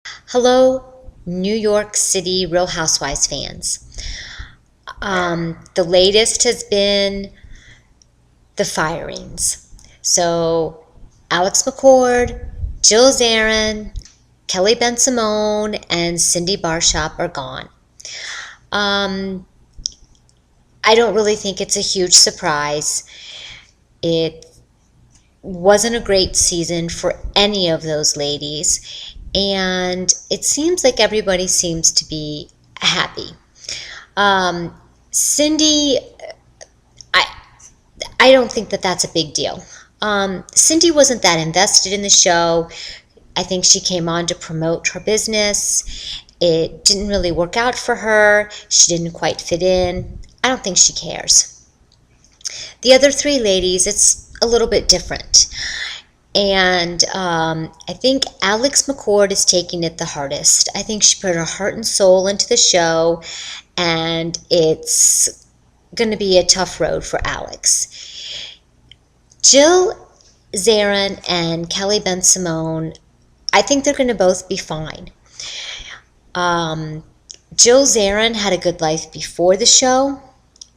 Hello, New York City Real Housewives fans. The latest has been the firings. So, Alex McCord, Jill Zarin, Kelly Ben Simone, and Cindy Barshop are gone. Um, I don't really think it's a huge surprise. It wasn't a great season for any of those ladies, and it seems like everybody seems to be happy. Um, Cindy, I I don't think that that's a big deal. Cindy wasn't that invested in the show. I think she came on to promote her business. It didn't really work out for her. She didn't quite fit in. I don't think she cares. The other three ladies, it's a little bit different. And I think Alex McCord is taking it the hardest. I think she put her heart and soul into the show, and it's going to be a tough road for Alex. Jill Zarin and Kelly Ben Simone, I think they're going to both be fine. Um, Jill Zarin had a good life before the show,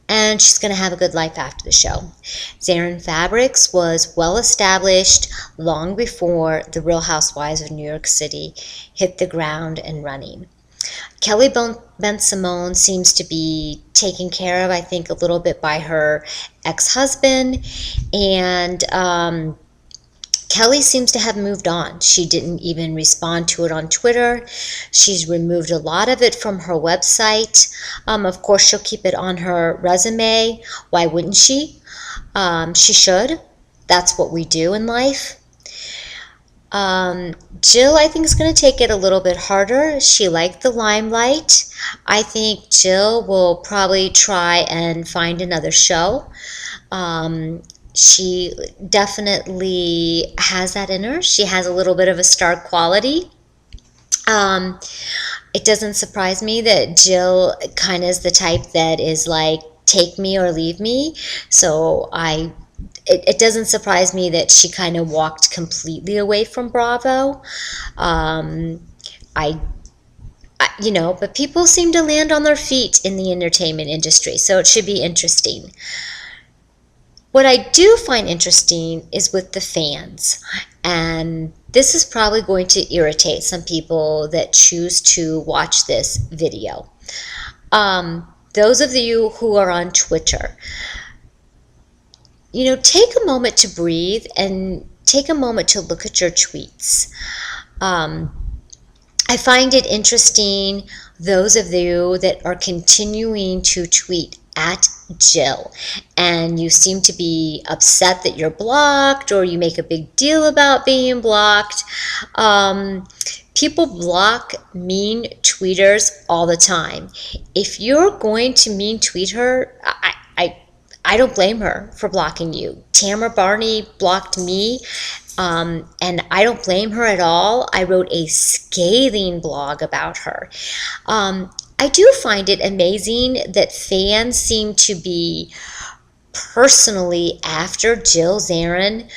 and she's going to have a good life after the show. Zarin Fabrics was well established long before the Real Housewives of New York City hit the ground and running. Kelly Ben Simone seems to be taken care of, I think, a little bit by her ex-husband, and Kelly seems to have moved on. She didn't even respond to it on Twitter. She's removed a lot of it from her website. Of course, she'll keep it on her resume. Why wouldn't she? She should. That's what we do in life. Jill, I think, is going to take it a little bit harder. She liked the limelight. I think Jill will probably try and find another show. She definitely has that in her. She has a little bit of a star quality. Um, it doesn't surprise me that Jill kind of is the type that is like, take me or leave me. So it doesn't surprise me that she kind of walked completely away from Bravo. Um, I, but people seem to land on their feet in the entertainment industry, so it should be interesting. What I do find interesting is with the fans, and this is probably going to irritate some people that choose to watch this video. Those of you who are on Twitter, take a moment to breathe and take a moment to look at your tweets. I find it interesting, those of you that are continuing to tweet at Jill, and you seem to be upset that you're blocked, or you make a big deal about being blocked. People block mean tweeters all the time. If you're going to mean tweet her, I don't blame her for blocking you. Tamara Barney blocked me, and I don't blame her at all. I wrote a scathing blog about her. I do find it amazing that fans seem to be personally after Jill Zarin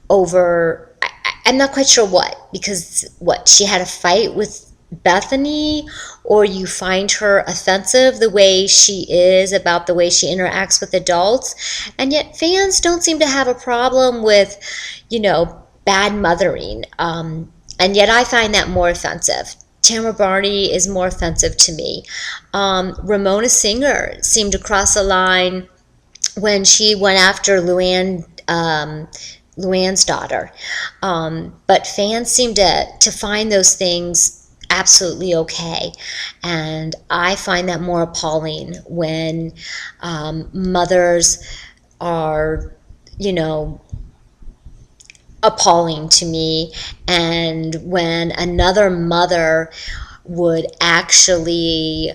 over, I'm not quite sure what, because she had a fight with Bethany, or you find her offensive the way she is about the way she interacts with adults, and yet fans don't seem to have a problem with, bad mothering, and yet I find that more offensive. Tamara Barney is more offensive to me. Ramona Singer seemed to cross a line when she went after Luann's daughter. But fans seem to find those things absolutely okay. And I find that more appalling when mothers are, appalling to me, and when another mother would actually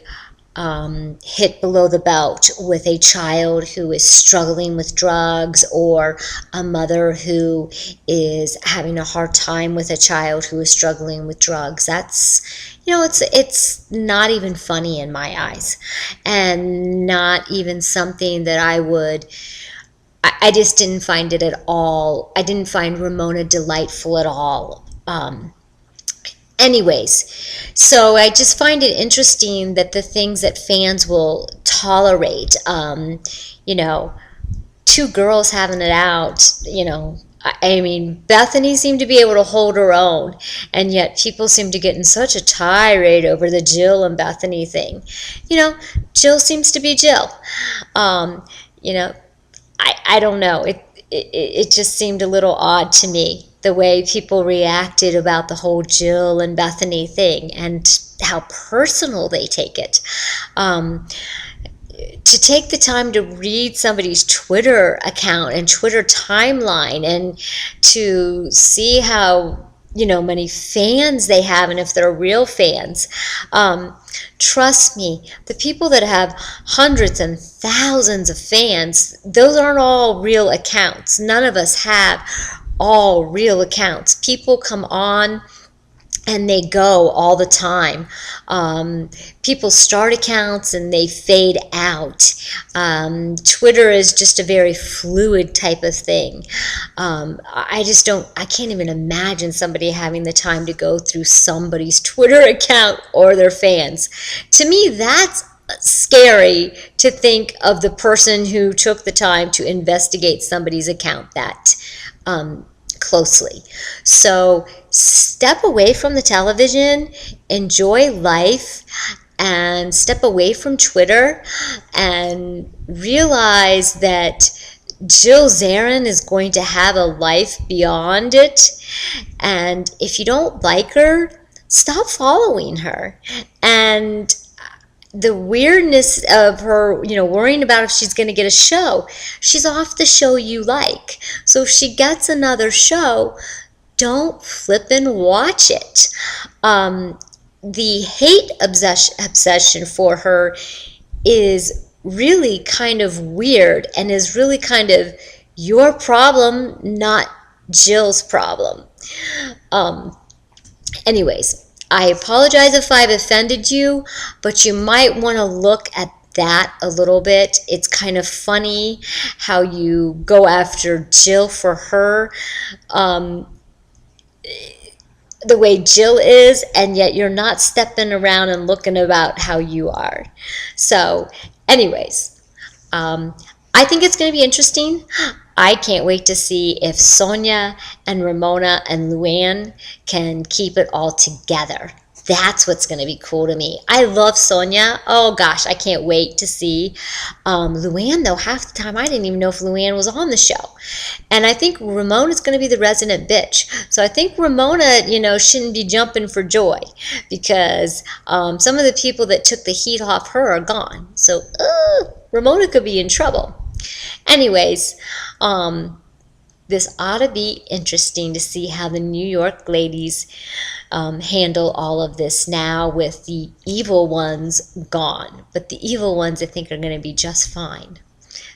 hit below the belt with a child who is struggling with drugs, or a mother who is having a hard time with a child who is struggling with drugs. That's, it's not even funny in my eyes, and not even something that I just didn't find it at all. I didn't find Ramona delightful at all. Anyways, so I just find it interesting that the things that fans will tolerate, you know, two girls having it out, I mean, Bethany seemed to be able to hold her own, and yet people seem to get in such a tirade over the Jill and Bethany thing. Jill seems to be Jill. Um, you know, I don't know. It just seemed a little odd to me the way people reacted about the whole Jill and Bethany thing and how personal they take it. To take the time to read somebody's Twitter account and Twitter timeline and to see how many fans they have and if they're real fans. Trust me, the people that have hundreds and thousands of fans, those aren't all real accounts. None of us have all real accounts. People come on and they go all the time. People start accounts and they fade out. Twitter is just a very fluid type of thing. I can't even imagine somebody having the time to go through somebody's Twitter account or their fans. To me, that's scary to think of the person who took the time to investigate somebody's account that closely. So step away from the television, enjoy life, and step away from Twitter and realize that Jill Zarin is going to have a life beyond it. And if you don't like her, stop following her. And the weirdness of her, worrying about if she's going to get a show. She's off the show you like. So if she gets another show, don't flip and watch it. The hate obsession for her is really kind of weird and is really kind of your problem, not Jill's problem. Anyways, I apologize if I've offended you, but you might want to look at that a little bit. It's kind of funny how you go after Jill for her, the way Jill is, and yet you're not stepping around and looking about how you are. So, anyways, I think it's going to be interesting. I can't wait to see if Sonia and Ramona and Luann can keep it all together. That's what's going to be cool to me. I love Sonia. Oh gosh, I can't wait to see Luann, though. Half the time I didn't even know if Luann was on the show. And I think Ramona's going to be the resident bitch. So I think Ramona, shouldn't be jumping for joy because some of the people that took the heat off her are gone. So Ramona could be in trouble. Anyways, this ought to be interesting to see how the New York ladies handle all of this now with the evil ones gone. But the evil ones, I think, are going to be just fine.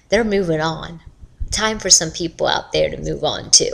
They're moving on. Time for some people out there to move on too.